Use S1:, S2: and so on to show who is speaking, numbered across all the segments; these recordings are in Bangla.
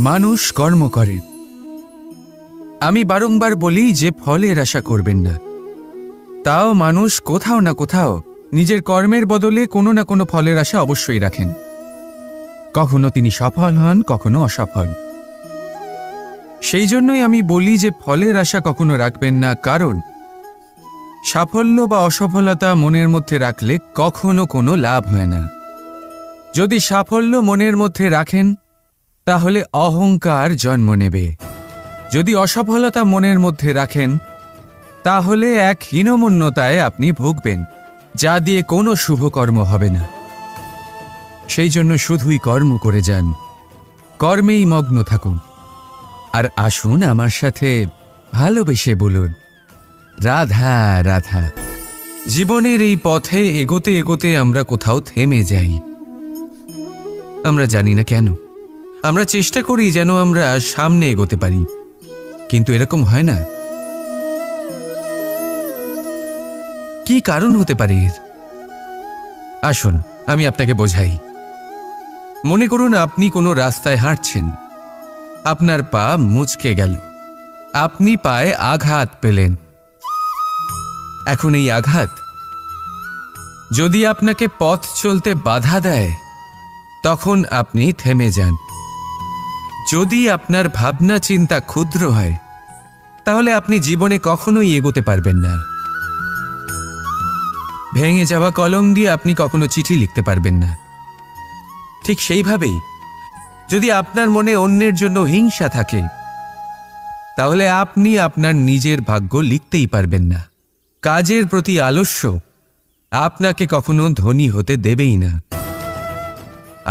S1: মানুষ কর্ম করে। আমি বারংবার বলি যে ফলের আশা করবেন না। তাও মানুষ কোথাও না কোথাও নিজের কর্মের বদলে কোনো না কোনো ফলের আশা অবশ্যই রাখেন। কখনো তিনি সফল হন, কখনো অসফল। সেই জন্যই আমি বলি যে ফলের আশা কখনো রাখবেন না, কারণ সাফল্য বা অসফলতা মনের মধ্যে রাখলে কখনো কোনো লাভ হয় না। যদি সাফল্য মনের মধ্যে রাখেন তাহলে অহংকার জন্ম নেবে। যদি অসফলতা মনের মধ্যে রাখেন তাহলে এক হীনমন্যতায় আপনি ভুগবেন, যা দিয়ে কোনো শুভকর্ম হবে না। সেই জন্য শুধুই কর্ম করে যান, কর্মেই মগ্ন থাকুন। আর আসুন আমার সাথে ভালোবেসে বলুন, রাধা রাধা। জীবনের এই পথে এগোতে এগোতে আমরা কোথাও থেমে যাই। আমরা জানি না কেন। আমরা চেষ্টা করি যেন আমরা সামনে এগোতে পারি, কিন্তু এরকম হয় না। কি কারণ হতে পারে এর? আসুন আমি আপনাকে বোঝাই। মনে করুন আপনি কোনো রাস্তায় হাঁটছেন, আপনার পা মুচকে গেল, আপনি পায়ে আঘাত পেলেন। এখন এই আঘাত যদি আপনাকে পথ চলতে বাধা দেয় তখন আপনি থেমে যান। যদি আপনার ভাবনা চিন্তা ক্ষুদ্র হয় তাহলে আপনি জীবনে কখনোই এগোতে পারবেন না। ভেঙে যাওয়া কলম দিয়ে আপনি কখনো চিঠি লিখতে পারবেন না। ঠিক সেইভাবেই যদি আপনার মনে অন্যের জন্য হিংসা থাকে তাহলে আপনি আপনার নিজের ভাগ্য লিখতেই পারবেন না। কাজের প্রতি আলস্য আপনাকে কখনো ধনী হতে দেবেই না,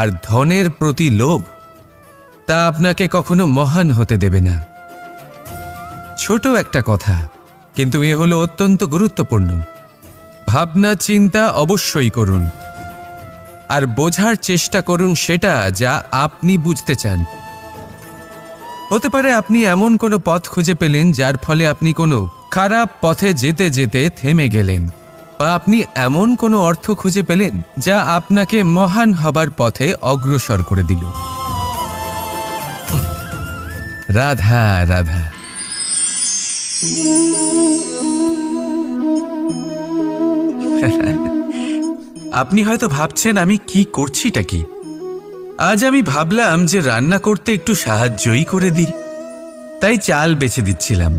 S1: আর ধনের প্রতি লোভ তা আপনাকে কখনো মহান হতে দেবে না। ছোট একটা কথা, কিন্তু এ হলো অত্যন্ত গুরুত্বপূর্ণ। ভাবনা চিন্তা অবশ্যই করুন, আর বোঝার চেষ্টা করুন সেটা যা আপনি বুঝতে চান। হতে পারে আপনি এমন কোনো পথ খুঁজে পেলেন যার ফলে আপনি কোনো খারাপ পথে যেতে যেতে থেমে গেলেন, বা আপনি এমন কোনো অর্থ খুঁজে পেলেন যা আপনাকে মহান হবার পথে অগ্রসর করে দিল। রাধা রাধা। আপনি হয়তো ভাবছেন আমি কি করছিটা কি। আজ আমি ভাবলাম যে রান্না করতে একটু সাহায্যই করে দিই, তাই চাল বেছে দিচ্ছিলাম।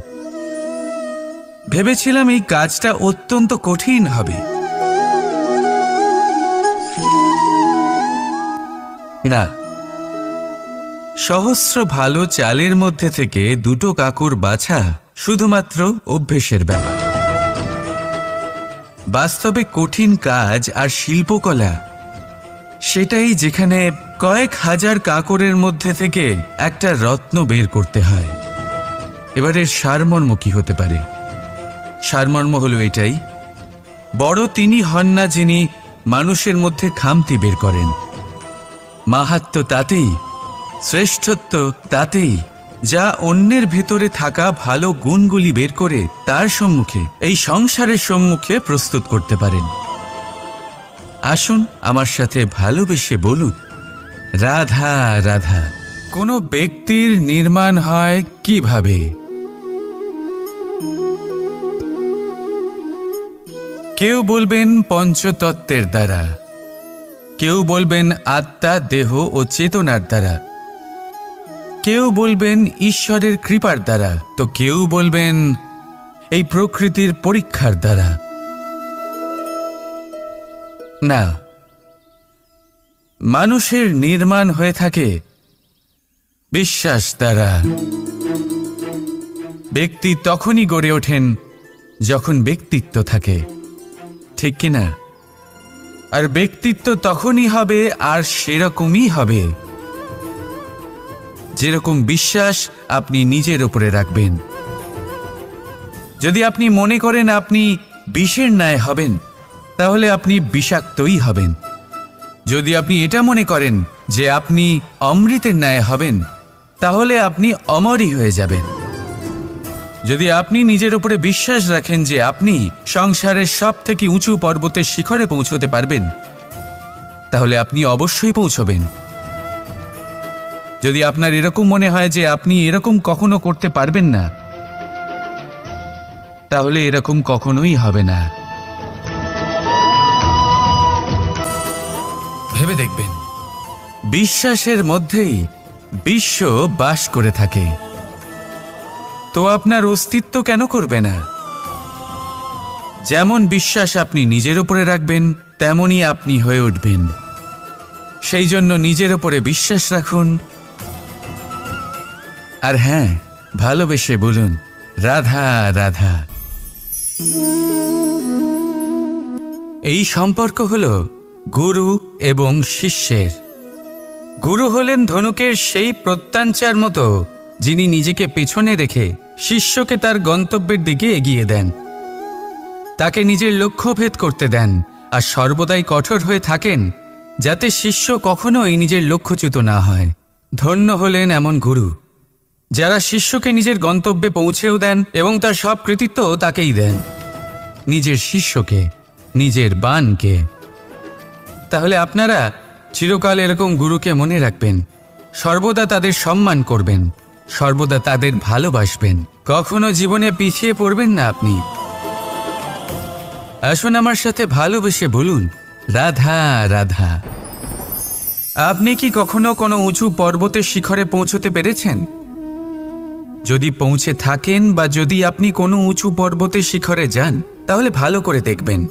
S1: ভেবেছিলাম এই কাজটা অত্যন্ত কঠিন হবে। না, সহস্র ভালো চালের মধ্যে থেকে দুটো কাকুর বাছা শুধুমাত্র অভ্যেসের ব্যাপার। বাস্তবে কঠিন কাজ আর শিল্পকলা সেটাই যেখানে কয়েক হাজার কাকরের মধ্যে থেকে একটা রত্ন বের করতে হয়। এবারের সারমর্ম কি হতে পারে? সারমর্ম হলো এটাই, বড় তিনি হন না যিনি মানুষের মধ্যে খামতি বের করেন। মাহাত্ম্য তাতেই, শ্রেষ্ঠত্ব তাতেই যা অন্যের ভেতরে থাকা ভালো গুণগুলি বের করে তার সম্মুখে, এই সংসারের সম্মুখে প্রস্তুত করতে পারেন। আসুন আমার সাথে ভালোবেসে বলুন, রাধা রাধা। কোনো ব্যক্তির নির্মাণ হয় কিভাবে? কেউ বলবেন পঞ্চতত্ত্বের দ্বারা, কেউ বলবেন আত্মা, দেহ ও চেতনার দ্বারা, কেউ বলবেন ঈশ্বরের কৃপার দ্বারা, তো কেউ বলবেন এই প্রকৃতির পরীক্ষার দ্বারা। না, মানুষের নির্মাণ হয়ে থাকে বিশ্বাস দ্বারা। ব্যক্তি তখনই গড়ে ওঠেন যখন ব্যক্তিত্ব থাকে, ঠিক কিনা? আর ব্যক্তিত্ব তখনই হবে আর সেরকমই হবে যেরকম বিশ্বাস আপনি নিজের উপরে রাখবেন। যদি আপনি মনে করেন আপনি বিষের ন্যায় হবেন তাহলে আপনি বিষাক্তই হবেন। যদি আপনি এটা মনে করেন যে আপনি অমৃতের ন্যায় হবেন তাহলে আপনি অমরই হয়ে যাবেন। যদি আপনি নিজের উপরে বিশ্বাস রাখেন যে আপনি সংসারের সবথেকে উঁচু পর্বতের শিখরে পৌঁছতে পারবেন তাহলে আপনি অবশ্যই পৌঁছবেন। যদি আপনার এরকম মনে হয় যে আপনি এরকম কখনো করতে পারবেন না, তাহলে এরকম কখনোই হবে না। ভেবে দেখবেন, বিশ্বাসের মধ্যেই বিশ্ব বাস করে থাকে, তো আপনার অস্তিত্ব কেন করবে না? যেমন বিশ্বাস আপনি নিজের উপরে রাখবেন, তেমনই আপনি হয়ে উঠবেন। সেই জন্য নিজের উপরে বিশ্বাস রাখুন, আর হ্যাঁ, ভালোবেসে বলুন রাধা রাধা। এই সম্পর্ক হল গুরু এবং শিষ্যের। গুরু হলেন ধনুকের সেই প্রত্যঞ্চার মতো, যিনি নিজেকে পেছনে রেখে শিষ্যকে তার গন্তব্যের দিকে এগিয়ে দেন, তাকে নিজের লক্ষ্য ভেদ করতে দেন, আর সর্বদাই কঠোর হয়ে থাকেন যাতে শিষ্য কখনোই নিজের লক্ষ্যচ্যুত না হয়। ধন্য হলেন এমন গুরু যারা শিষ্যকে নিজের গন্তব্যে পৌঁছেও দেন এবং তার সব কৃতিত্ব তাকেই দেন, নিজের শিষ্যকে, নিজের বাণকে। তাহলে আপনারা চিরকাল এরকম গুরুকে মনে রাখবেন, সর্বদা তাদের সম্মান করবেন, সর্বদা তাদের ভালোবাসবেন, কখনো জীবনে পিছিয়ে পড়বেন না আপনি। আসুন আমার সাথে ভালোবেসে বলুন রাধা রাধা। আপনি কি কখনো কোনো উঁচু পর্বতের শিখরে পৌঁছতে পেরেছেন? যদি পৌঁছে থাকেন বা যদি আপনি কোনো উঁচু পর্বতের শিখরে যান, তাহলে ভালো করে দেখবেন,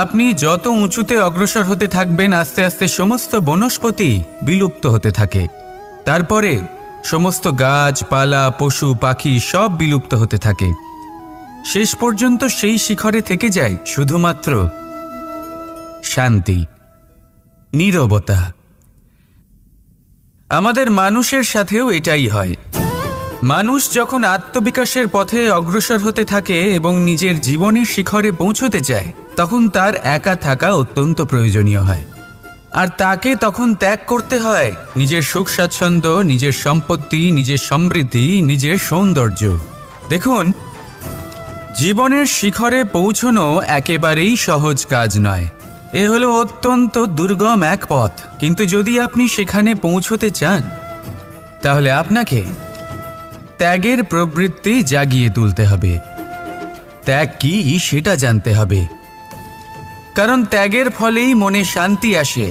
S1: আপনি যত উঁচুতে অগ্রসর হতে থাকবেন, আস্তে আস্তে সমস্ত বনস্পতি বিলুপ্ত হতে থাকে। তারপরে সমস্ত গাছপালা, পশু পাখি সব বিলুপ্ত হতে থাকে। শেষ পর্যন্ত সেই শিখরে থেকে যায় শুধুমাত্র শান্তি, নীরবতা। আমাদের মানুষের সাথেও এটাই হয়। মানুষ যখন আত্মবিকাশের পথে অগ্রসর হতে থাকে এবং নিজের জীবনের শিখরে পৌঁছতে চায়, তখন তার একা থাকা অত্যন্ত প্রয়োজনীয় হয়, আর তাকে তখন ত্যাগ করতে হয় নিজের সুখ স্বাচ্ছন্দ্য, নিজের সম্পত্তি, নিজের সমৃদ্ধি, নিজের সৌন্দর্য। দেখুন, জীবনের শিখরে পৌঁছনো একেবারেই সহজ কাজ নয়। এ হলো অত্যন্ত দুর্গম এক পথ, কিন্তু যদি আপনি সেখানে পৌঁছতে চান, তাহলে আপনাকে ত্যাগের প্রবৃত্তি জাগিয়ে তুলতে হবে। ত্যাগ কি সেটা জানতে হবে, কারণ ত্যাগের ফলেই মনে শান্তি আসে,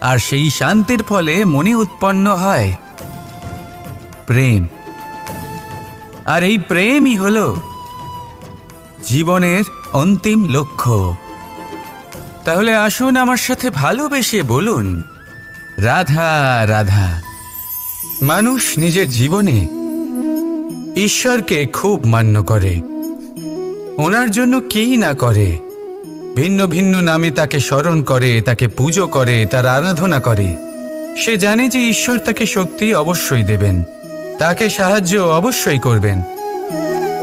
S1: আর সেই শান্তির ফলে মনে উৎপন্ন হয় প্রেম। আর এই প্রেমই হলো জীবনের অন্তিম লক্ষ্য। তাহলে আসুন আমার সাথে ভালোবেসে বলুন রাধা রাধা। মানুষ নিজের জীবনে ঈশ্বরকে খুব মান্য করে, ওনার জন্য কেই না করে, ভিন্ন ভিন্ন নামে তাকে স্মরণ করে, তাকে পুজো করে, তার আরাধনা করে। সে জানে যে ঈশ্বর তাকে শক্তি অবশ্যই দেবেন, তাকে সাহায্য অবশ্যই করবেন।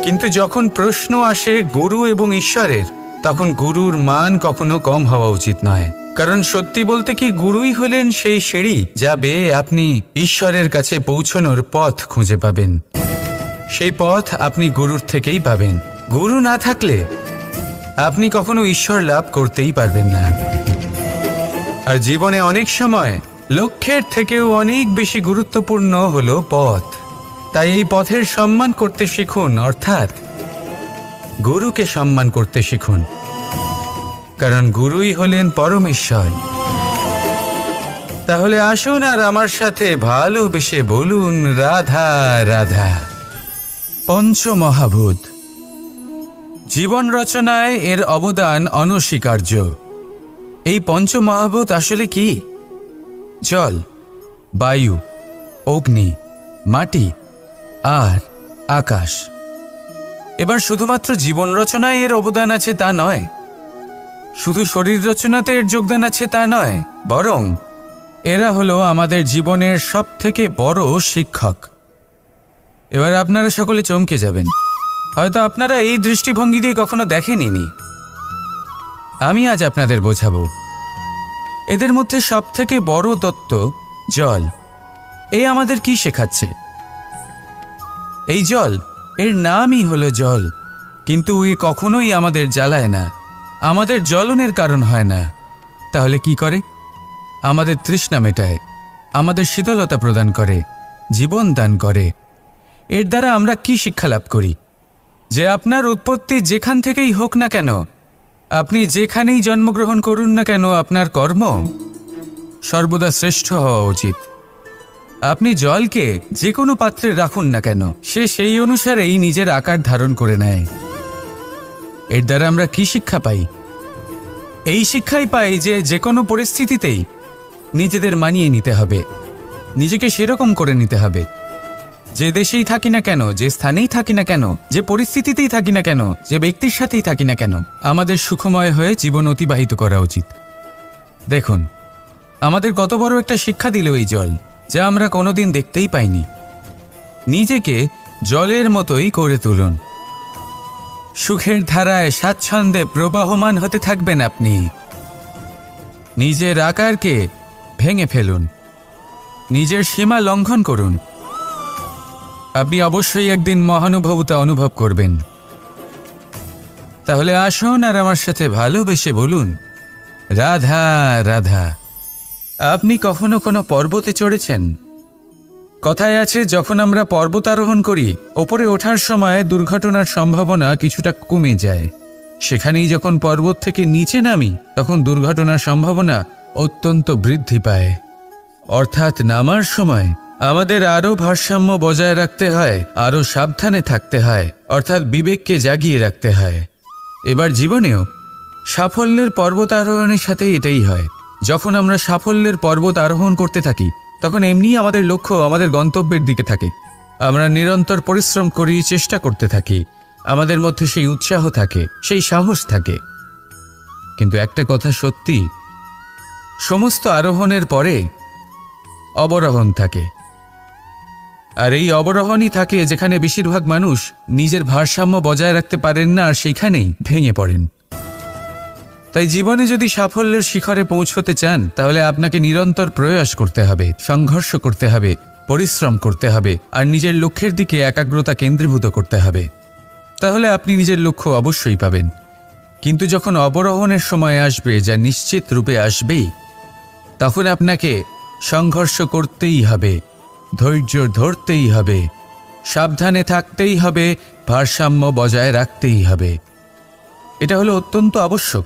S1: কিন্তু যখন প্রশ্ন আসে গুরু এবং ঈশ্বরের, তখন গুরুর মান কখনো কম হওয়া উচিত নয়। কারণ সত্যি বলতে কি, গুরুই হলেন সেই সিঁড়ি যা বেয়ে আপনি ঈশ্বরের কাছে পৌঁছানোর পথ খুঁজে পাবেন। সেই পথ আপনি গুরুর থেকেই পাবেন। গুরু না থাকলে আপনি কখনো ঈশ্বর লাভ করতেই পারবেন না। আর জীবনে অনেক সময় লক্ষ্যের থেকেও অনেক বেশি গুরুত্বপূর্ণ হলো পথ। তাই এই পথের সম্মান করতে শিখুন, অর্থাৎ গুরুকে সম্মান করতে শিখুন, কারণ গুরুই হলেন পরমেশ্বর। তাহলে আসুন আর আমার সাথে ভালোবেসে বলুন রাধা রাধা। পঞ্চমহাভূত, জীবন রচনায় এর অবদান অনস্বীকার্য। এই পঞ্চমহাভূত আসলে কি? জল, বায়ু, অগ্নি, মাটি আর আকাশ। এবার শুধুমাত্র জীবন রচনায় এর অবদান আছে তা নয়, শুধু শরীর রচনাতে এর যোগদান আছে তা নয়, বরং এরা হলো আমাদের জীবনের সবথেকে বড় শিক্ষক। এবার আপনারা সকলে চমকে যাবেন, হয়তো আপনারা এই দৃষ্টিভঙ্গি দিয়ে কখনো দেখেননি। আমি আজ আপনাদের বোঝাবো। এদের মধ্যে সবথেকে বড় তত্ত্ব জল। এই আমাদের কি শেখাচ্ছে? এই জল, এর নামই হলো জল, কিন্তু এ কখনোই আমাদের জ্বালায় না, আমাদের জ্বলনের কারণ হয় না। তাহলে কি করে? আমাদের তৃষ্ণা মেটায়, আমাদের শীতলতা প্রদান করে, জীবন দান করে। এর দ্বারা আমরা কি শিক্ষা লাভ করি? যে আপনার উৎপত্তি যেখান থেকেই হোক না কেন, আপনি যেখানেই জন্মগ্রহণ করুন না কেন, আপনার কর্ম সর্বদা শ্রেষ্ঠ হওয়া উচিত। আপনি জলকে যে কোনো পাত্রে রাখুন না কেন, সে সেই অনুসারেই নিজের আকার ধারণ করে নেয়। এর দ্বারা আমরা কি শিক্ষা পাই? এই শিক্ষাই পাই যে যে কোনো পরিস্থিতিতেই নিজেদের মানিয়ে নিতে হবে, নিজেকে সেরকম করে নিতে হবে। যে দেশেই থাকি না কেন, যে স্থানেই থাকি না কেন, যে পরিস্থিতিতেই থাকি না কেন, যে ব্যক্তির সাথেই থাকি না কেন, আমাদের সুখময় হয়ে জীবন অতিবাহিত করা উচিত। দেখুন, আমাদের কত বড় একটা শিক্ষা দিল এই জল, যা আমরা কোনোদিন দেখতেই পাইনি। নিজেকে জলের মতোই করে তুলুন। সুখের ধারায় স্বাচ্ছন্দ্যে প্রবাহমান হতে থাকবেন আপনি। নিজের আকারকে ভেঙে ফেলুন, নিজের সীমা লঙ্ঘন করুন। আপনি অবশ্যই একদিন মহানুভবতা অনুভব করবেন। তাহলে আসুন আর আমার সাথে ভালোবেসে বলুন, রাধা রাধা। আপনি কখনো কোনো পর্বতে চড়েছেন? কথায় আছে, যখন আমরা পর্বত আরোহণ করি, ওপরে ওঠার সময় দুর্ঘটনার সম্ভাবনা কিছুটা কমে যায়। সেখানেই যখন পর্বত থেকে নিচে নামি, তখন দুর্ঘটনার সম্ভাবনা অত্যন্ত বৃদ্ধি পায়। অর্থাৎ নামার সময় আমাদের আরও ভারসাম্য বজায় রাখতে হয়, আরও সাবধানে থাকতে হয়, অর্থাৎ বিবেককে জাগিয়ে রাখতে হয়। এবার জীবনেও সাফল্যের পর্বত আরোহণের সাথে এটাই হয়। যখন আমরা সাফল্যের পর্বত আরোহণ করতে থাকি, তখন এমনিই আমাদের লক্ষ্য আমাদের গন্তব্যের দিকে থাকে। আমরা নিরন্তর পরিশ্রম করি, চেষ্টা করতে থাকি, আমাদের মধ্যে সেই উৎসাহ থাকে, সেই সাহস থাকে। কিন্তু একটা কথা সত্যি, সমস্ত আরোহণের পরে অবরোহণ থাকে। আর এই অবরোহণই থাকে যেখানে বেশিরভাগ মানুষ নিজের ভারসাম্য বজায় রাখতে পারেন না, আর সেইখানেই ভেঙে পড়েন। তাই জীবনে যদি সাফল্যের শিখরে পৌঁছতে চান, তাহলে আপনাকে নিরন্তর প্রয়াস করতে হবে, সংঘর্ষ করতে হবে, পরিশ্রম করতে হবে, আর নিজের লক্ষ্যের দিকে একাগ্রতা কেন্দ্রীভূত করতে হবে। তাহলে আপনি নিজের লক্ষ্য অবশ্যই পাবেন। কিন্তু যখন অবরোহণের সময় আসবে, যা নিশ্চিত রূপে আসবেই, তখন আপনাকে সংঘর্ষ করতেই হবে, ধৈর্য ধরতেই হবে, সাবধানে থাকতেই হবে, ভারসাম্য বজায় রাখতেই হবে। এটা হলো অত্যন্ত আবশ্যক,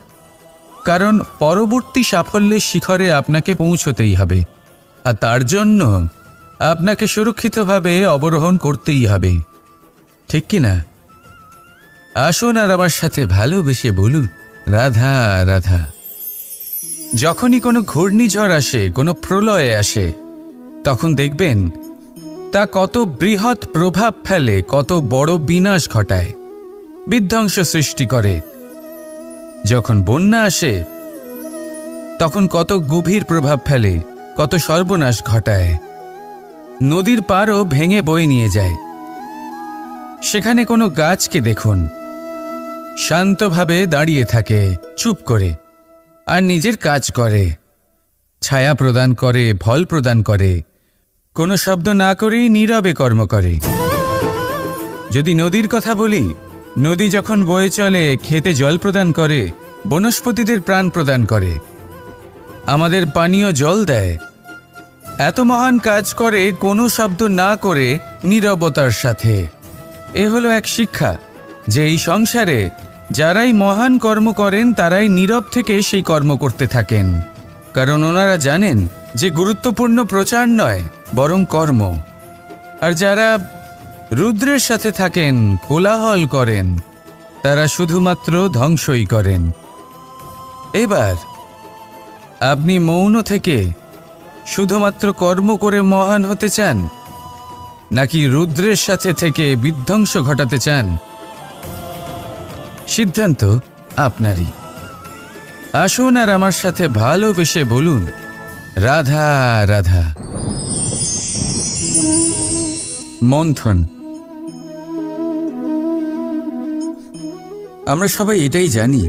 S1: কারণ পরবর্তী সাফল্যের শিখরে আপনাকে পৌঁছতেই হবে, আর তার জন্য আপনাকে সুরক্ষিতভাবে অবরোহণ করতেই হবে। ঠিক কি না? আসুন আর আমার সাথে ভালোবেসে বলুন, রাধা রাধা। যখনই কোনো ঘূর্ণিঝড় আসে, কোনো প্রলয় আসে, তখন দেখবেন তা কত বৃহৎ প্রভাব ফেলে, কত বড় বিনাশ ঘটায়, বিধ্বংস সৃষ্টি করে। যখন বন্যা আসে, তখন কত গভীর প্রভাব ফেলে, কত সর্বনাশ ঘটায়। নদীর পাড়ও ভেঙে বয়ে নিয়ে যায়। সেখানে কোনো গাছকে দেখুন, শান্তভাবে দাঁড়িয়ে থাকে, চুপ করে, আর নিজের কাজ করে, ছায়া প্রদান করে, ফল প্রদান করে, কোনো শব্দ না করেই নীরবে কর্ম করে। যদি নদীর কথা বলি, নদী যখন বয়ে চলে, খেতে জল প্রদান করে, বনস্পতিদের প্রাণ প্রদান করে, আমাদের পানীয় জল দেয়। এত মহান কাজ করে কোনো শব্দ না করে, নীরবতার সাথে। এ হলো এক শিক্ষা, যে এই সংসারে যারাই মহান কর্ম করেন, তারাই নীরব থেকে সেই কর্ম করতে থাকেন। কারণ ওনারা জানেন যে গুরুত্বপূর্ণ প্রচার নয়, বরং কর্ম। আর যারা রুদ্রের সাথে থাকেন, কোলাহল করেন, তারা শুধুমাত্র ধ্বংসই করেন। এবার আপনি মৌন থেকে শুধুমাত্র কর্ম করে মহান হতে চান, নাকি রুদ্রের সাথে থেকে বিধ্বংস ঘটাতে চান? সিদ্ধান্ত আপনারই। আসুন আর আমার সাথে ভালোবেসে বলুন, রাধা রাধা। মন্থন। আমরা সবাই এটাই জানি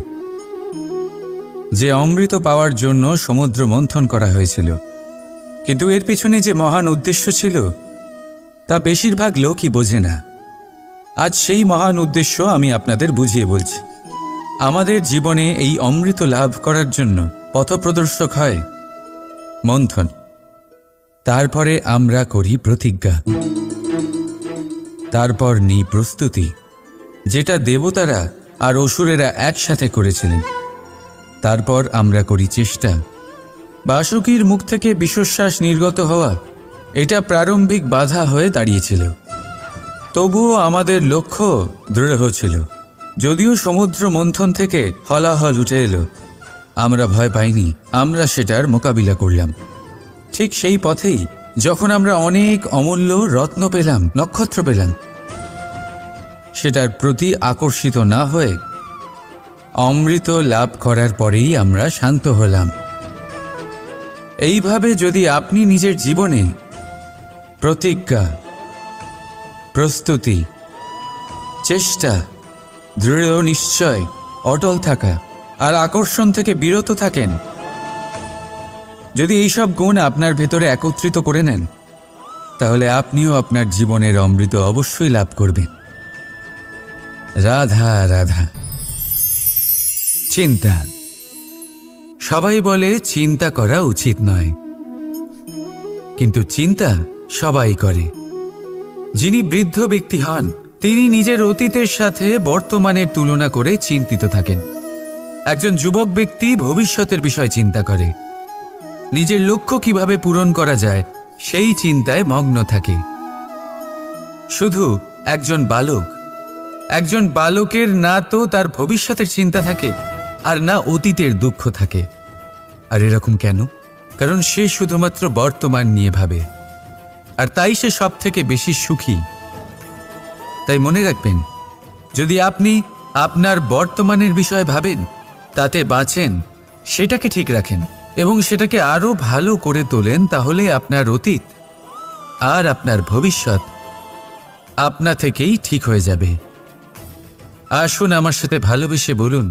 S1: যে অমৃত পাওয়ার জন্য সমুদ্র মন্থন করা হয়েছিল, কিন্তু এর পিছনে যে মহান উদ্দেশ্য ছিল, তা বেশিরভাগ লোকই বোঝে না। আজ সেই মহান উদ্দেশ্য আমি আপনাদের বুঝিয়ে বলছি। আমাদের জীবনে এই অমৃত লাভ করার জন্য পথপ্রদর্শক হয় মন্থন। তারপরে আমরা করি প্রতিজ্ঞা, তারপর নিই প্রস্তুতি, যেটা দেবতারা আর অসুরেরা একসাথে করেছিলেন। তারপর আমরা করি চেষ্টা। বাসুকীর মুখ থেকে বিশ্বশ্বাস নির্গত হওয়া এটা প্রারম্ভিক বাধা হয়ে দাঁড়িয়েছিল। তবুও আমাদের লক্ষ্য দৃঢ় ছিল। যদিও সমুদ্র মন্থন থেকে হলাহল উঠে এলো, আমরা ভয় পাইনি, আমরা সেটার মোকাবিলা করলাম। ঠিক সেই পথেই যখন আমরা অনেক অমূল্য রত্ন পেলাম, নক্ষত্র পেলাম, সেটার প্রতি আকর্ষিত না হয়ে অমৃত লাভ করার পরেই আমরা শান্ত হলাম। এইভাবে যদি আপনি নিজের জীবনে প্রতিজ্ঞা, প্রস্তুতি, চেষ্টা, দৃঢ় নিশ্চয়, অটল থাকা আর আকর্ষণ থেকে বিরত থাকেন, যদি এইসব গুণ আপনার ভেতরে একত্রিত করে নেন, তাহলে আপনিও আপনার জীবনের অমৃত অবশ্যই লাভ করবেন। রাধা রাধা। চিন্তা। সবাই বলে চিন্তা করা উচিত নয়, কিন্তু চিন্তা সবাই করে। যিনি বৃদ্ধ ব্যক্তি হন, তিনি নিজের অতীতের সাথে বর্তমানের তুলনা করে চিন্তিত থাকেন। একজন যুবক ব্যক্তি ভবিষ্যতের বিষয় চিন্তা করে, নিজের লক্ষ্য কিভাবে পূরণ করা যায় সেই চিন্তায় মগ্ন থাকে। শুধু একজন বালকের না তো তার ভবিষ্যতের চিন্তা থাকে আর না অতীতের দুঃখ থাকে। আর এরকম কেন? কারণ সে শুধুমাত্র বর্তমান নিয়ে ভাবে, আর তাই সে সব থেকে বেশি সুখী। তাই মনে রাখবেন, যদি আপনি আপনার বর্তমানের বিষয়ে ভাবেন, তাতে বাঁচেন, সেটাকে ঠিক রাখেন এবং সেটাকে আরো ভালো করে তোলেন, তাহলে আপনার অতীত আর আপনার ভবিষ্যৎ আপনা থেকেই ঠিক হয়ে যাবে। আসুন আমার সাথে ভালোবেসে বলুন,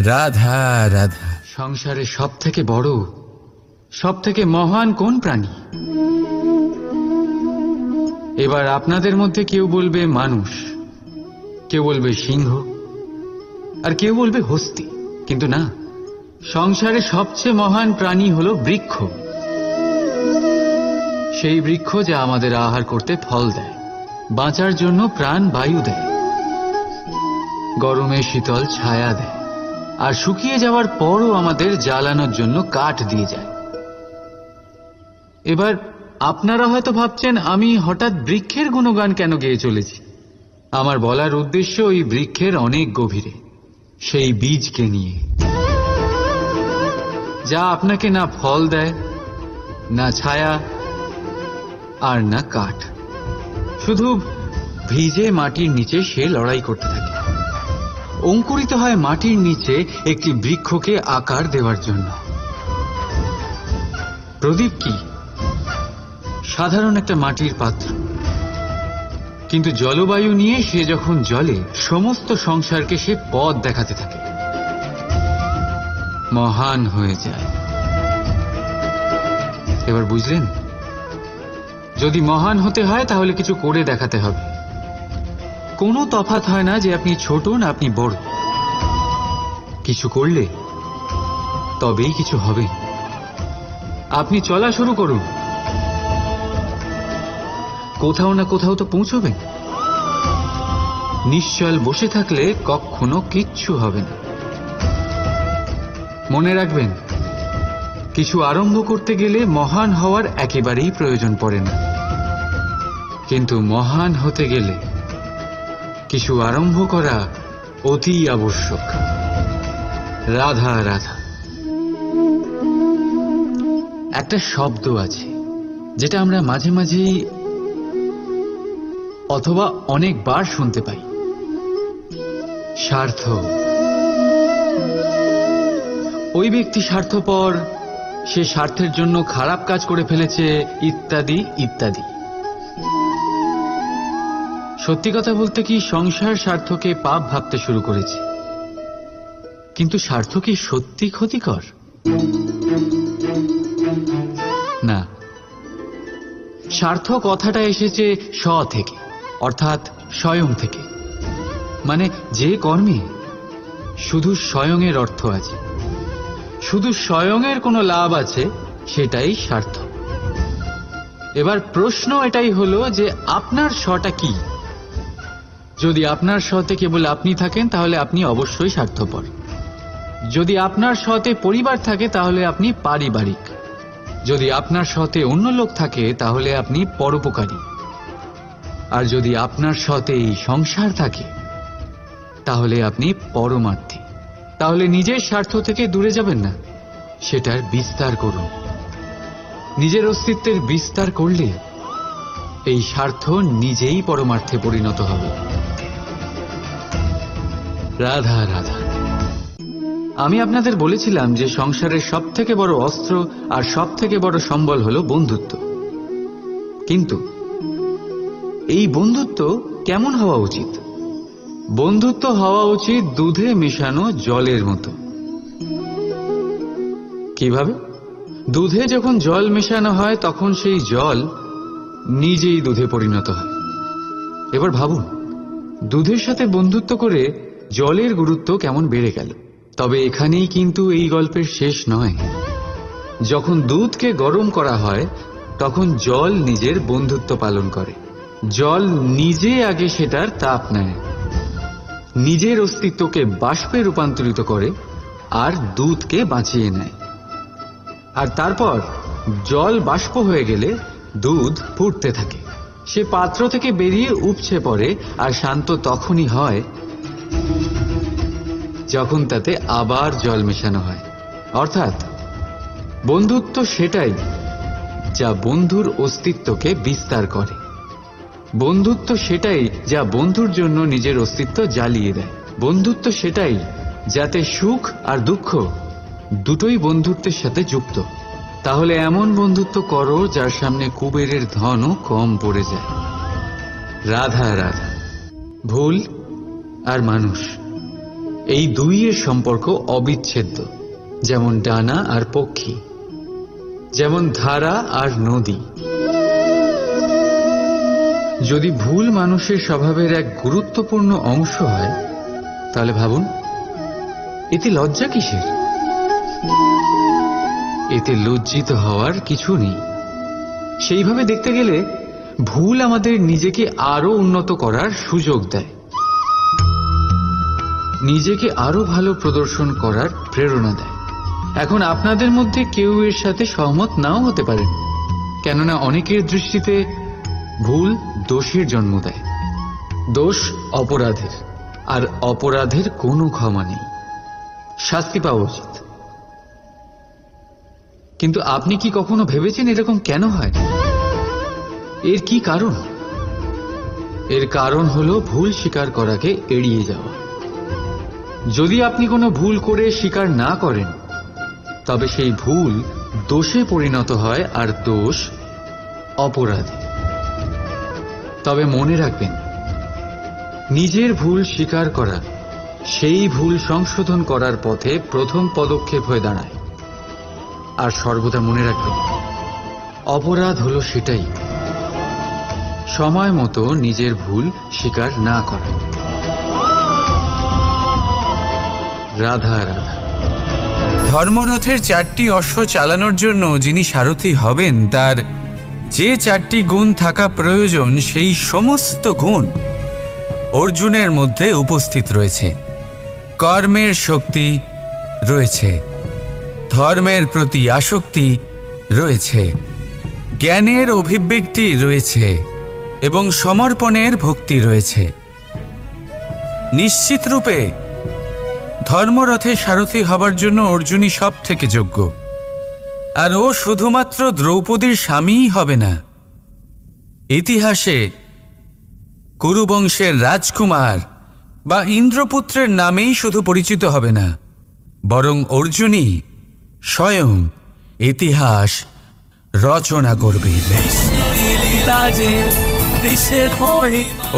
S1: রাধা রাধা।
S2: সংসারে সব থেকে বড়, সব থেকে মহান কোন প্রাণী? এবার আপনাদের মধ্যে কেউ বলবে মানুষ, কেউ বলবে সিংহ, আর কেউ বলবে হস্তি। কিন্তু না, সংসারে সবচেয়ে মহান প্রাণী হলো বৃক্ষ। সেই বৃক্ষ যা আমাদের আহার করতে ফল দেয়, বাঁচার জন্য প্রাণ বায়ু দেয়, গরমে শীতল ছায়া দেয়, আর শুকিয়ে যাওয়ার পরও আমাদের জ্বালানোর জন্য কাঠ দিয়ে যায়। এবার আপনারা হয়তো ভাবছেন, আমি হঠাৎ বৃক্ষের গুণগান কেন গেয়ে চলেছি? আমার বলার উদ্দেশ্য ওই বৃক্ষের অনেক গভীরে, সেই বীজকে নিয়ে, যা আপনাকে না ফল দেয়, না ছায়া, আর না কাঠ। শুধু ভিজে মাটির নিচে সে লড়াই করতে থাকে, অঙ্কুরিত হয় মাটির নিচে একটি বৃক্ষকে আকার দেওয়ার জন্য। প্রদীপ কি? সাধারণ একটা মাটির পাত্র, কিন্তু জলবায়ু নিয়ে সে যখন জ্বলে, সমস্ত সংসারকে সে পথ দেখাতে থাকে, মহান হয়ে যায়। এবার বুঝলেন? যদি মহান হতে হয় তাহলে কিছু করে দেখাতে হবে। কোনো তফাৎ হয় না যে আপনি ছোট না আপনি বড়। কিছু করলে তবেই কিছু হবে। আপনি চলা শুরু করুন, কোথাও না কোথাও তো পৌঁছবেন। নিশ্চল বসে থাকলে কখনো কিচ্ছু হবে না। মনে রাখবেন, কিছু আরম্ভ করতে গেলে মহান হওয়ার একেবারেই প্রয়োজন পড়ে না, কিন্তু মহান হতে গেলে কিছু আরম্ভ করা অতি আবশ্যক। রাধা রাধা। একটা শব্দ আছে যেটা আমরা মাঝে মাঝেই অথবা অনেকবার শুনতে পাই, স্বার্থ। ওই ব্যক্তি স্বার্থপর, সে স্বার্থের জন্য খারাপ কাজ করে ফেলেছে, ইত্যাদি ইত্যাদি। সত্যি কথা বলতে কি, সংসার স্বার্থকে পাপ ভাবতে শুরু করেছে। কিন্তু স্বার্থ কি সত্যি ক্ষতিকর? না। স্বার্থ কথাটা এসেছে স্ব থেকে, অর্থাৎ স্বয়ং থেকে। মানে যে কর্মে শুধু স্বয়ংয়ের অর্থ আছে, শুধু স্বয়ংয়ের কোনো লাভ আছে, সেটাই স্বার্থ। এবার প্রশ্ন এটাই হলো যে আপনার স্বটা কি। যদি আপনার স্বতে কেবল আপনি থাকেন তাহলে আপনি অবশ্যই স্বার্থপর। যদি আপনার স্বতে পরিবার থাকে তাহলে আপনি পারিবারিক। যদি আপনার স্বতে অন্য লোক থাকে তাহলে আপনি পরোপকারী। আর যদি আপনার স্বতে এই সংসার থাকে তাহলে আপনি পরমার্থী। তাহলে নিজের স্বার্থ থেকে দূরে যাবেন না, সেটার বিস্তার করুন। নিজের অস্তিত্বের বিস্তার করলে এই স্বার্থ নিজেই পরমার্থে পরিণত হবে। রাধা রাধা। আমি আপনাদের বলেছিলাম যে সংসারের সবথেকে বড় অস্ত্র আর সবথেকে বড় সম্বল হলো বন্ধুত্ব। কিন্তু এই বন্ধুত্ব কেমন হওয়া উচিত? বন্ধুত্ব হওয়া উচিত দুধে মেশানো জলের মতো। কিভাবে? দুধে যখন জল মেশানো হয় তখন সেই জল নিজেই দুধে পরিণত হয়। এবার ভাবুন, দুধের সাথে বন্ধুত্ব করে জলের গুরুত্ব কেমন বেড়ে গেল। তবে এখানেই কিন্তু এই গল্পের শেষ নয়। যখন দুধকে গরম করা হয় তখন জল নিজের বন্ধুত্ব পালন করে। জল নিজে আগে সেটার তাপ নেয়, নিজের অস্তিত্বকে বাষ্পে রূপান্তরিত করে আর দুধকে বাঁচিয়ে নেয়। আর তারপর জল বাষ্প হয়ে গেলে দুধ ফুটতে থাকে, সে পাত্র থেকে বেরিয়ে উপচে পড়ে। আর শান্ত তখনই হয় যখন তাতে আবার জল মেশানো হয়। অর্থাৎ বন্ধুত্ব সেটাই যা বন্ধুর অস্তিত্বকে বিস্তার করে। বন্ধুত্ব সেটাই যা বন্ধুর জন্য নিজের অস্তিত্ব জ্বালিয়ে দেয়। বন্ধুত্ব সেটাই যাতে সুখ আর দুঃখ দুটোই বন্ধুত্বের সাথে যুক্ত। তাহলে এমন বন্ধুত্ব করো যার সামনে কুবেরের ধনও কম পড়ে যায়। রাধা রাধা। ভুল আর মানুষ, এই দুইয়ের সম্পর্ক অবিচ্ছেদ্য। যেমন ডানা আর পক্ষী, যেমন ধারা আর নদী। যদি ভুল মানুষের স্বভাবের এক গুরুত্বপূর্ণ অংশ হয় তাহলে ভাবুন, এতে লজ্জা কিসের? এতে লজ্জিত হওয়ার কিছু নেই। সেইভাবে দেখতে গেলে ভুল আমাদের নিজেকে আরো উন্নত করার সুযোগ দেয়, নিজেকে আরো ভালো প্রদর্শন করার প্রেরণা দেয়। এখন আপনাদের মধ্যে কেউ এর সাথে সহমত নাও হতে পারেন, কেননা অনেকের দৃষ্টিতে ভুল দোষের জন্ম দেয়। দোষ অপরাধের, আর অপরাধের কোনো ক্ষমা নেই, শাস্তি পাওয়া উচিত। কিন্তু আপনি কি কখনো ভেবেছেন এরকম কেন হয়? এর কি কারণ? এর কারণ হলো ভুল স্বীকার করাকে এড়িয়ে যাওয়া। যদি আপনি কোনো ভুল করে স্বীকার না করেন তবে সেই ভুল দোষে পরিণত হয়, আর দোষ অপরাধী। তবে মনে রাখবেন, নিজের ভুল স্বীকার করা সেই ভুল সংশোধন করার পথে প্রথম পদক্ষেপ হয়ে দাঁড়ায়। আর সর্বদা মনে রাখবেন, অপরাধ হলো সেটাই সময় মতো নিজের ভুল স্বীকার না করা। রাধা রাধা।
S1: ধর্মরথের 4টি অশ্ব চালানোর জন্য যিনি সারথি হবেন তার যে 4টি গুণ থাকা প্রয়োজন, সেই সমস্ত গুণ অর্জুনের মধ্যে উপস্থিত রয়েছে। কর্মের শক্তি রয়েছে, ধর্মের প্রতি আসক্তি রয়েছে, জ্ঞানের অভিব্যক্তি রয়েছে এবং সমর্পণের ভক্তি রয়েছে। নিশ্চিত রূপে ধর্মরথে সারথি হবার জন্য অর্জুনই সব থেকে যোগ্য। আর ও শুধুমাত্র দ্রৌপদীর স্বামীই হবে না, ইতিহাসে কুরুবংশের রাজকুমার বা ইন্দ্রপুত্রের নামেই শুধু পরিচিত হবে না, বরং অর্জুনই স্বয়ং ইতিহাস রচনা করবে।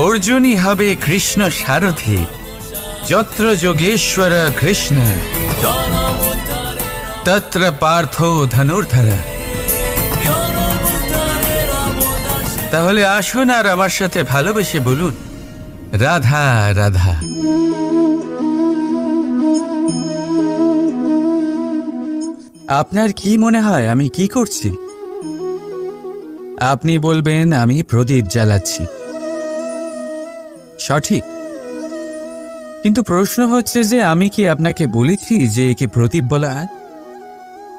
S1: অর্জুনই হবে কৃষ্ণ সারথি। যত্র যোগেশ্বর কৃষ্ণ তত্র পার্থ ধনুর্ধর। তাহলে আসুন আর আমার সাথে ভালোবেসে বলুন, রাধা রাধা। আপনার কি মনে হয় আমি কি করছি? আপনি বলবেন আমি প্রদীপ জ্বালাচ্ছি, সঠিক। কিন্তু প্রশ্ন হচ্ছে যে আমি কি আপনাকে বলেছি যে একে প্রদীপ বলা হয়?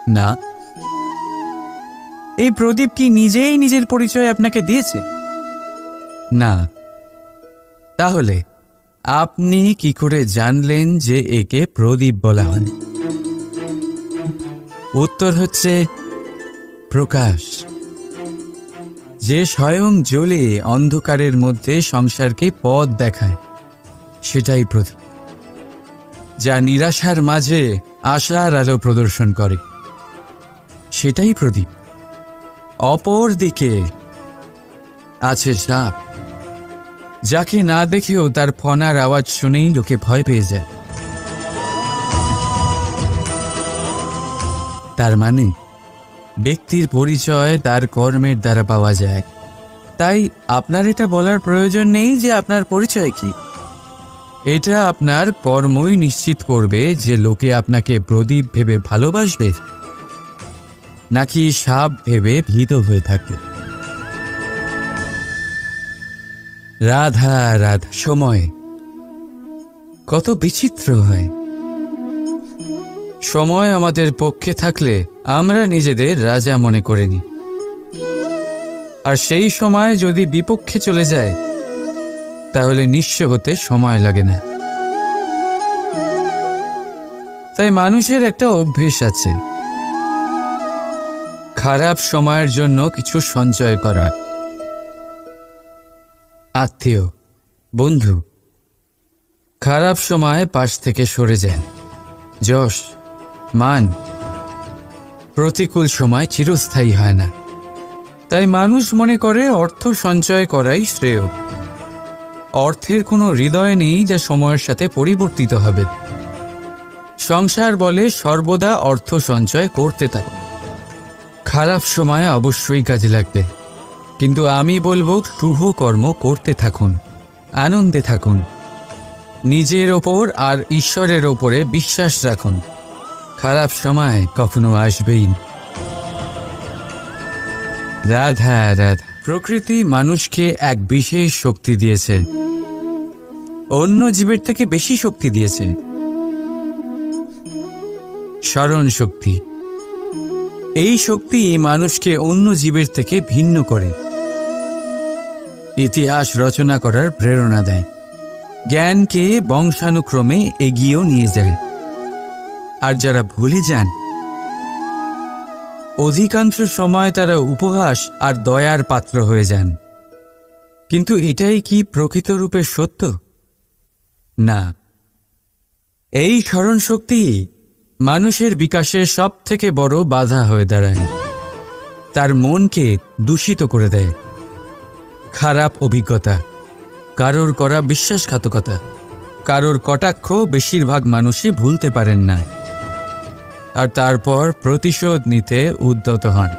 S1: না। এই প্রদীপ কি নিজেই নিজের পরিচয় আপনাকে দিয়েছে? না। তাহলে আপনি কি করে জানলেন যে একে প্রদীপ বলা হয়? উত্তর হচ্ছে প্রকাশ। যে স্বয়ং জ্বলে অন্ধকারের মধ্যে সংসারকে পথ দেখায়, সেটাই প্রদীপ। যা নিরাশার মাঝে আশার আলো প্রদর্শন করে, সেটাই প্রদীপ। অপর দিকে আছে সাপ, যাকে না দেখেও তার ফনার আওয়াজ শুনেই লোকে ভয় পেয়ে যায়। তার মানে ব্যক্তির পরিচয় তার কর্মের দ্বারা পাওয়া যায়। তাই আপনার এটা বলার প্রয়োজন নেই যে আপনার পরিচয় কি। এটা আপনার কর্মই নিশ্চিত করবে যে লোকে আপনাকে প্রদীপ ভেবে ভালোবাসবে নাকি সাপ ভেবে ভীত হয়ে থাকবে। রাধা রাধা। সময় কত বিচিত্র হয়। সময় আমাদের পক্ষে থাকলে আমরা নিজেদের রাজা মনে করে নিই, আর সেই সময় যদি বিপক্ষে চলে যায় তাহলে নিঃস্ব হতে সময় লাগে না। তাই মানুষের একটা অভ্যেস আছে, খারাপ সময়ের জন্য কিছু সঞ্চয় করা। আত্মীয়, বন্ধু খারাপ সময় পাশ থেকে সরে যান। যশ, মান প্রতিকূল সময় চিরস্থায়ী হয় না। তাই মানুষ মনে করে অর্থ সঞ্চয় করাই শ্রেয়। অর্থের কোনো হৃদয় নেই যা সময়ের সাথে পরিবর্তিত হবে। সংসার বলে সর্বদা অর্থ সঞ্চয় করতে থাকো। খারাপ সময় অবশ্যই কাজে লাগবে, কিন্তু আমি বলবো শুভ কর্ম করতে থাকুন, আনন্দে থাকুন, নিজের ওপর আর ঈশ্বরের ওপরে বিশ্বাস রাখুন। খারাপ সময় কখনো আসবেই না। রাধা রাধা। প্রকৃতি মানুষকে এক বিশেষ শক্তি দিয়েছে, অন্য জীবের থেকে বেশি শক্তি দিয়েছে। স্মরণ শক্তি। এই শক্তি মানুষকে অন্য জীবের থেকে ভিন্ন করে, ইতিহাস রচনা করার প্রেরণা দেয়, জ্ঞানকে বংশানুক্রমে এগিয়েও নিয়ে যায়। আর যারা ভুলে যান, অধিকাংশ সময় তারা উপহাস আর দয়ার পাত্র হয়ে যান। কিন্তু এটাই কি প্রকৃত রূপে সত্য? না। এই স্মরণ শক্তি মানুষের বিকাশের সব থেকে বড় বাধা হয়ে দাঁড়ায়। তার মনকে দূষিত করে দেয়। খারাপ অভিজ্ঞতা, কারোর করা বিশ্বাসঘাতকতা, কারোর কটাক্ষ বেশিরভাগ মানুষই ভুলতে পারেন না, আর তারপর প্রতিশোধ নিতে উদ্যত হন।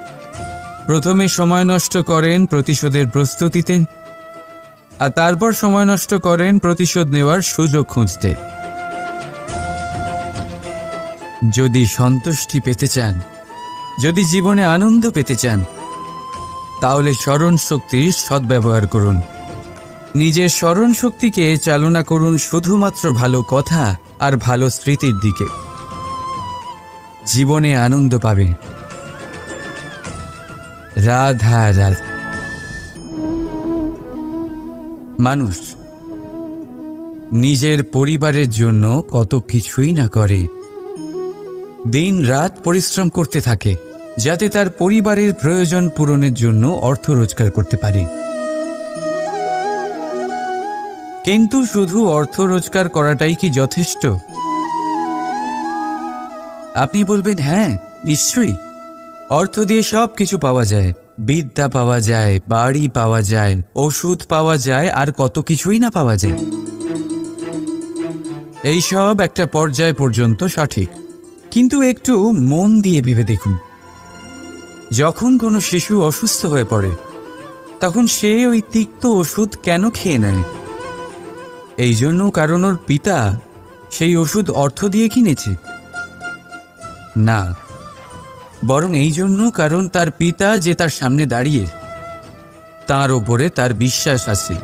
S1: প্রথমে সময় নষ্ট করেন প্রতিশোধের প্রস্তুতিতে, আর তারপর সময় নষ্ট করেন প্রতিশোধ নেওয়ার সুযোগ খুঁজতে। যদি সন্তুষ্টি পেতে চান, যদি জীবনে আনন্দ পেতে চান, তাহলে স্মরণ শক্তির সদ্ব্যবহার করুন। নিজের স্মরণ শক্তিকে চালনা করুন শুধুমাত্র ভালো কথা আর ভালো স্মৃতির দিকে। জীবনে আনন্দ পাবেন। রাধা রাধা। মানুষ নিজের পরিবারের জন্য কত কিছুই না করে, দিন রাত পরিশ্রম করতে থাকে যাতে তার পরিবারের প্রয়োজন পূরণের জন্য অর্থ রোজগার করতে পারে। কিন্তু শুধু অর্থ রোজগার করাটাই কি যথেষ্ট? আপনি বলবেন হ্যাঁ, নিশ্চয়ই। অর্থ দিয়ে সব কিছু পাওয়া যায়, বিদ্যা পাওয়া যায়, বাড়ি পাওয়া যায়, ওষুধ পাওয়া যায়, আর কত কিছুই না পাওয়া যায়। এই সব একটা পর্যায় পর্যন্ত সঠিক, কিন্তু একটু মন দিয়ে ভেবে দেখুন, যখন কোনো শিশু অসুস্থ হয়ে পড়ে তখন সে ওই তিক্ত ওষুধ কেন খেয়ে নেয়? এই জন্য কারণ ওর পিতা সেই ওষুধ অর্থ দিয়ে কিনেছে? না, বরং এই জন্য কারণ তার পিতা যে তার সামনে দাঁড়িয়ে তার ওপরে তার বিশ্বাস আছে।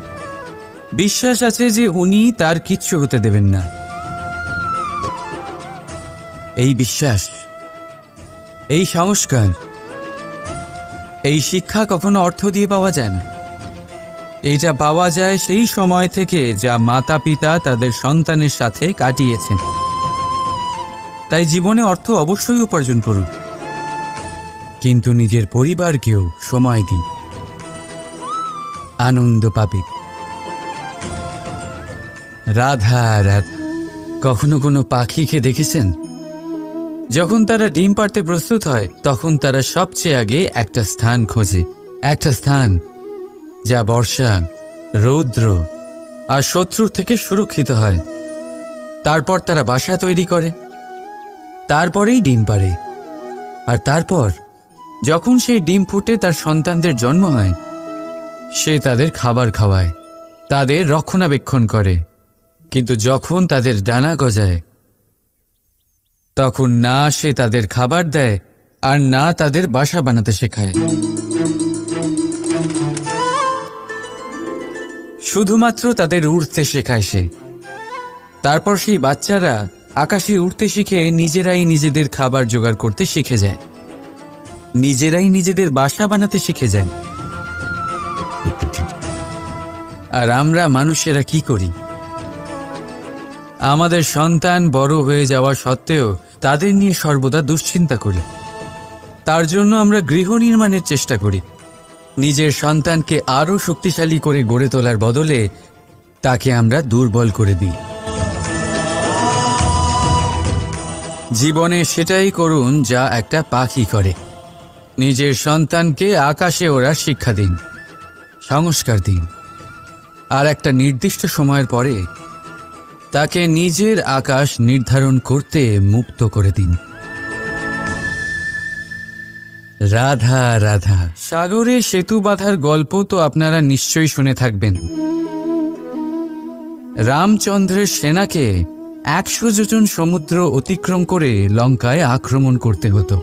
S1: বিশ্বাস আছে যে উনি তার কিচ্ছু হতে দেবেন না। এই বিশ্বাস, এই সংস্কার, এই শিক্ষা কখনো অর্থ দিয়ে পাওয়া যায় না। এইটা পাওয়া যায় সেই সময় থেকে যা মাতা পিতা তাদের সন্তানের সাথে কাটিয়েছেন। তাই জীবনে অর্থ অবশ্যই উপার্জন করুন, কিন্তু নিজের পরিবারকেও সময় দিন, আনন্দ পাবে। রাধা রাধা। কখনো কোনো পাখিকে দেখেছেন? যখন তারা ডিম পাড়তে প্রস্তুত হয় তখন তারা সবচেয়ে আগে একটা স্থান খোঁজে, একটা স্থান যা বর্ষা, রৌদ্র আর শত্রুর থেকে সুরক্ষিত হয়। তারপর তারা বাসা তৈরি করে, তারপরেই ডিম পাড়ে। আর তারপর যখন সেই ডিম ফুটে তার সন্তানদের জন্ম হয়, সে তাদের খাবার খাওয়ায়, তাদের রক্ষণাবেক্ষণ করে। কিন্তু যখন তাদের ডানা গজায় তখন না সে তাদের খাবার দেয় আর না তাদের বাসা বানাতে শেখায়। শুধুমাত্র তাদের উড়তে শেখায় সে। তারপর সেই বাচ্চারা আকাশে উড়তে শিখে নিজেরাই নিজেদের খাবার জোগাড় করতে শিখে যায়, নিজেরাই নিজেদের বাসা বানাতে শিখে যায়। আর আমরা মানুষেরা কি করি? আমাদের সন্তান বড় হয়ে যাওয়া সত্ত্বেও তাদের নিয়ে সর্বদা দুশ্চিন্তা করি। তার জন্য আমরা গৃহ নির্মাণের চেষ্টা করি। নিজের সন্তানকে আরো শক্তিশালী করে গড়ে তোলার বদলে তাকে আমরা দুর্বল করে দিই। জীবনে সেটাই করুন যা একটা পাখি করে। নিজের সন্তানকে আকাশে ওড়ার শিক্ষা দিন, সংস্কার দিন, আর একটা নির্দিষ্ট সময়ের পরে তাকে নিজের আকাশ নির্ধারণ করতে মুক্ত করে দিন। রাধা রাধা। সাগরে সেতু বাঁধার গল্প তো আপনারা নিশ্চয়ই শুনে থাকবেন। রামচন্দ্রের সেনাকে 100 যোজন সমুদ্র অতিক্রম করে লঙ্কায় আক্রমণ করতে হতো।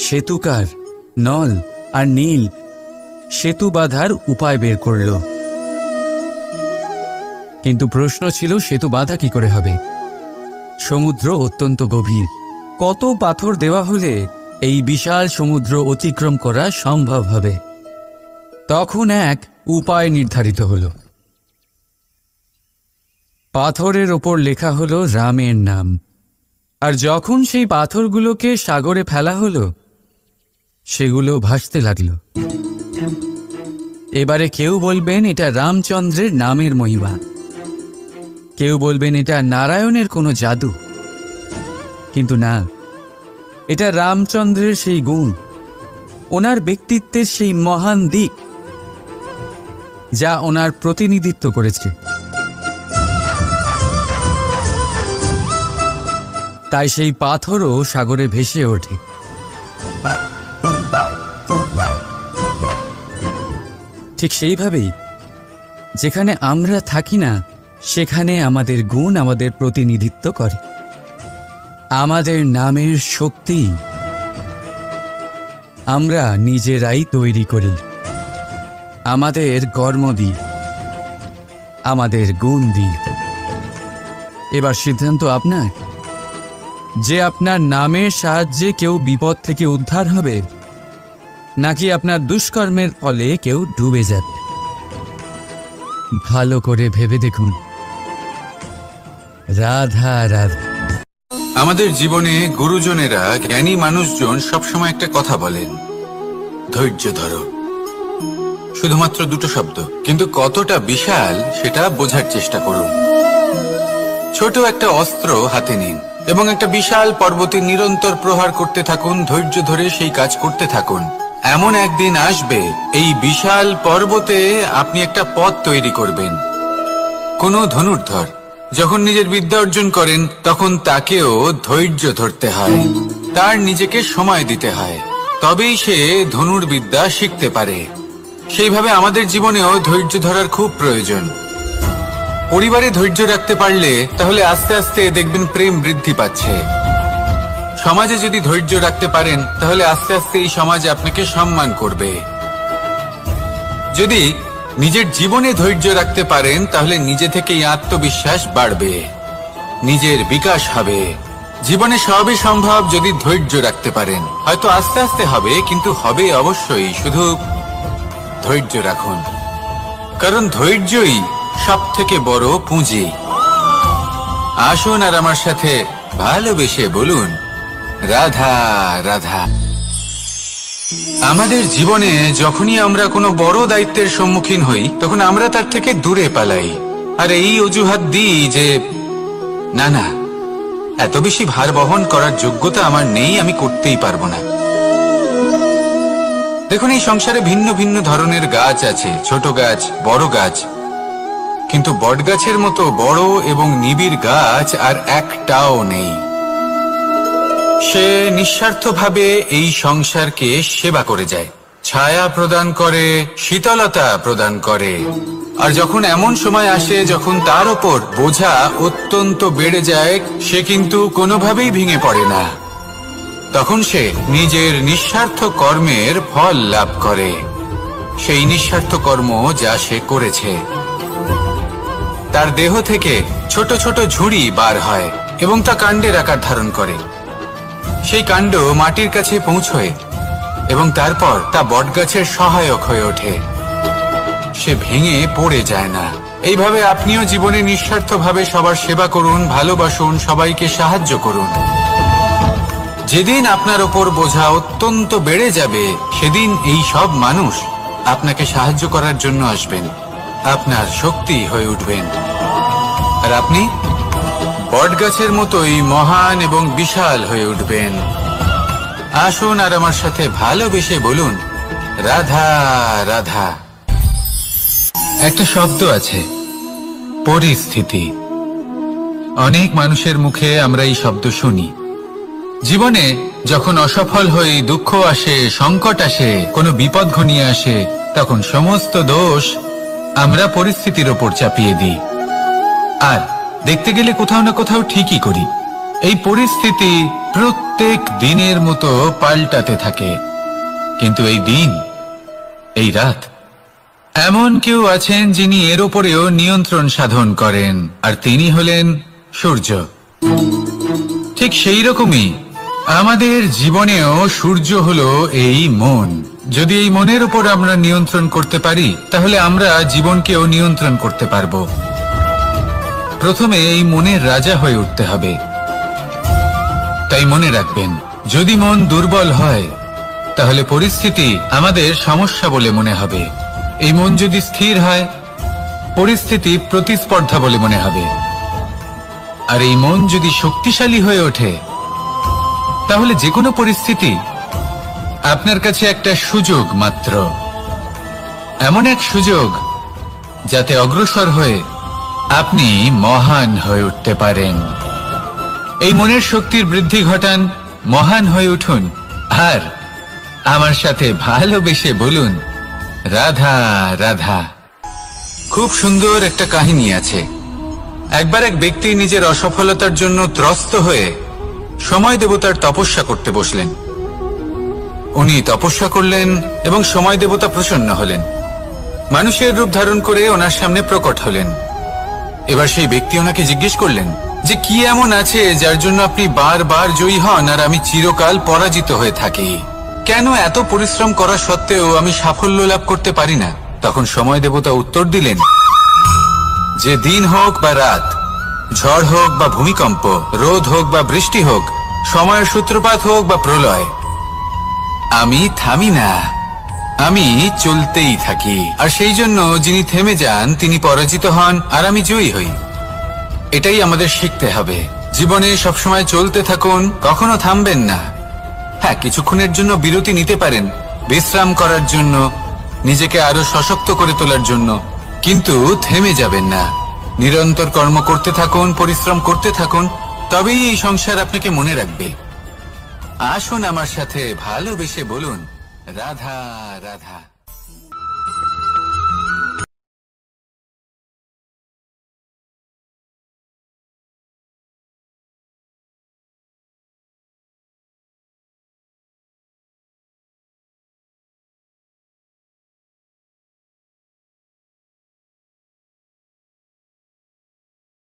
S1: সেতুকার নল আর নীল সেতু বাঁধার উপায় বের করল, কিন্তু প্রশ্ন ছিল সেতু বাঁধা কি করে হবে? সমুদ্র অত্যন্ত গভীর। কত পাথর দেওয়া হলে এই বিশাল সমুদ্র অতিক্রম করা সম্ভব হবে? তখন এক উপায় নির্ধারিত হলো। পাথরের ওপর লেখা হলো রামের নাম। আর যখন সেই পাথরগুলোকে সাগরে ফেলা হলো, সেগুলো ভাসতে লাগলো। এবারে কেউ বলবেন এটা রামচন্দ্রের নামের মহিমা, কেউ বলবেন এটা নারায়ণের কোনো জাদু। কিন্তু না, এটা রামচন্দ্রের সেই গুণ, ওনার ব্যক্তিত্বের সেই মহান দিক যা ওনার প্রতিনিধিত্ব করেছে। তাই সেই পাথরও সাগরে ভেসে ওঠে। ঠিক সেইভাবেই যেখানে আমরা থাকি না, সেখানে আমাদের গুণ আমাদের প্রতিনিধিত্ব করে। আমাদের নামের শক্তি আমরা নিজেরাই তৈরি করি, আমাদের কর্ম দিই, আমাদের গুণ দিই। এবার সিদ্ধান্ত আপনার যে আপনার নামের সাহায্যে কেউ বিপদ থেকে উদ্ধার হবে, নাকি আপনার দুষ্কর্মের ফলে কেউ ডুবে যাবে। ভালো করে ভেবে দেখুন। রাধা রাধা।
S3: আমাদের জীবনে গুরুজনেরা, জ্ঞানী মানুষজন সবসময় একটা কথা বলেন, ধৈর্য ধরো। শুধুমাত্র দুটো শব্দ, কিন্তু কতটা বিশাল সেটা বোঝার চেষ্টা করুন। ছোট একটা অস্ত্র হাতে নিন এবং একটা বিশাল পর্বতে নিরন্তর প্রহার করতে থাকুন। ধৈর্য ধরে সেই কাজ করতে থাকুন। এমন একদিন আসবে এই বিশাল পর্বতে আপনি একটা পথ তৈরি করবেন। কোনো ধনুর্ধর যখন নিজের বিদ্যা অর্জন করেন তখন তাকেও ধৈর্য ধরতে হয়, তার নিজেকে সময় দিতে হয়, তবেই সে ধনুর্বিদ্যা শিখতে পারে। সেইভাবে আমাদের জীবনেও ধৈর্য ধরার খুব প্রয়োজন। পরিবারে ধৈর্য রাখতে পারলে তাহলে আস্তে আস্তে দেখবেন প্রেম বৃদ্ধি পাচ্ছে। সমাজে যদি ধৈর্য রাখতে পারেন তাহলে আস্তে আস্তে এই সমাজ আপনাকে সম্মান করবে। যদি নিজের জীবনে ধৈর্য রাখতে পারেন তাহলে নিজে থেকেই আত্মবিশ্বাস বাড়বে, নিজের বিকাশ হবে। জীবনে সবই সম্ভব যদি ধৈর্য রাখতে পারেন। হয়তো আস্তে আস্তে হবে, কিন্তু হবে অবশ্যই। শুধু ধৈর্য রাখুন, কারণ ধৈর্যই সব থেকে বড় পুঁজি। আসুন আর আমার সাথে ভালোবেসে বলুন, রাধা রাধা। আমাদের জীবনে যখনই আমরা কোনো বড় দায়িত্বের সম্মুখীন হই, তখন আমরা তার থেকে দূরে পালাই, আর এই অজুহাত দিই যে না না, এত বেশি ভার বহন করার যোগ্যতা আমার নেই, আমি করতেই পারবো না। দেখুন, এই সংসারে ভিন্ন ভিন্ন ধরনের গাছ আছে, ছোট গাছ, বড় গাছ, কিন্তু বটগাছের মতো বড় এবং নিবিড় গাছ আর একটাও নেই। সে নিঃস্বার্থভাবে এই সংসারকে সেবা করে যায়, ছায়া প্রদান করে, শীতলতা প্রদান করে। আর যখন এমন সময় আসে যখন তার ওপর বোঝা অত্যন্ত বেড়ে যায়, সে কিন্তু কোনোভাবেই ভেঙে পড়ে না। তখন সে নিজের নিঃস্বার্থ কর্মের ফল লাভ করে, সেই নিঃস্বার্থ কর্ম যা সে করেছে। তার দেহ থেকে ছোট ছোট ঝুড়ি বার হয় এবং তা কাণ্ডের আকার ধারণ করে। সেই কাণ্ড মাটির কাছে পৌঁছয় এবং তারপর তা বটগাছের সহায়ক হয়ে ওঠে। সে ভেঙে পড়ে যায় না। এইভাবে আপনিও জীবনে নিঃস্বার্থভাবে সবার সেবা করুন, ভালোবাসুন, সবাইকে সাহায্য করুন। যেদিন আপনার ওপর বোঝা অত্যন্ত বেড়ে যাবে, সেদিন এই সব মানুষ আপনাকে সাহায্য করার জন্য আসবেন, আপনার শক্তি হয়ে উঠবেন, আর আপনি বটগাছের মতোই মহান এবং বিশাল হয়ে উঠবেন। আসুন আর আমার সাথে ভালোবেসে বলুন, রাধা রাধা। একটা শব্দ আছে, পরিস্থিতি। অনেক মানুষের মুখে আমরা এই শব্দ শুনি। জীবনে যখন অসফল হই, দুঃখ আসে, সংকট আসে, কোনো বিপদ ঘনিয়ে আসে, তখন সমস্ত দোষ আমরা পরিস্থিতির ওপর চাপিয়ে দিই। আর দেখতে গেলে কোথাও না কোথাও ঠিকই করি। এই পরিস্থিতি প্রত্যেক দিনের মতো পাল্টাতে থাকে, কিন্তু এই দিন, এই রাত, এমন কেউ আছেন যিনি এর ওপরেও নিয়ন্ত্রণ সাধন করেন, আর তিনি হলেন সূর্য। ঠিক সেই রকমই আমাদের জীবনেও সূর্য হলো এই মন। যদি এই মনের উপর আমরা নিয়ন্ত্রণ করতে পারি, তাহলে আমরা জীবনকেও নিয়ন্ত্রণ করতে পারবো। প্রথমে এই মনের রাজা হয়ে উঠতে হবে। তাই মনে রাখবেন, যদি মন দুর্বল হয়, তাহলে পরিস্থিতি আমাদের সমস্যা বলে মনে হবে। এই মন যদি স্থির হয়, পরিস্থিতি প্রতিস্পর্ধা বলে মনে হবে। আর এই মন যদি শক্তিশালী হয়ে ওঠে, তাহলে যে কোনো পরিস্থিতি আপনার কাছে একটা সুযোগ মাত্র, এমন এক সুযোগ যাতে অগ্রসর হয়ে আপনি মহান হয়ে উঠতে পারেন। এই মনের শক্তির বৃদ্ধি ঘটান, মহান হয়ে উঠুন, আর আমার সাথে ভালোবেসে বলুন, রাধা রাধা। খুব সুন্দর একটা কাহিনী আছে। একবার এক ব্যক্তি নিজের অসফলতার জন্য ত্রস্ত হয়ে সময় দেবতার তপস্যা করতে বসলেন। উনি তপস্যা করলেন এবং সময় দেবতা প্রসন্ন হলেন, মানুষের রূপ ধারণ করে ওনার সামনে প্রকট হলেন। এবার সেই ব্যক্তি ওনাকে জিজ্ঞেস করলেন যে কি এমন আছে যার জন্য আপনি বারবার জয়ী হন আর আমি চিরকাল পরাজিত হয়ে থাকি? কেন এত পরিশ্রম করা সত্ত্বেও আমি সাফল্য লাভ করতে পারি না? তখন সময় দেবতা উত্তর দিলেন যে দিন হোক বা রাত, ঝড় হোক বা ভূমিকম্প, রোদ হোক বা বৃষ্টি হোক, সময়ের সূত্রপাত হোক বা প্রলয়, আমি থামি না, আমি চলতেই থাকি। আর সেই জন্য যিনি থেমে যান তিনি পরাজিত হন আর আমি জয়ী হই। এটাই আমাদের শিখতে হবে। জীবনে সবসময় চলতে থাকুন, কখনো থামবেন না। হ্যাঁ, কিছুক্ষণের জন্য বিরতি নিতে পারেন, বিশ্রাম করার জন্য, নিজেকে আরো সশক্ত করে তোলার জন্য, কিন্তু থেমে যাবেন না। নিরন্তর কর্ম করতে থাকুন, পরিশ্রম করতে থাকুন, তবেই এই সংসার আপনাকে মনে রাখবে। আসুন আমার সাথে ভালোবেসে বলুন, রাধা রাধা।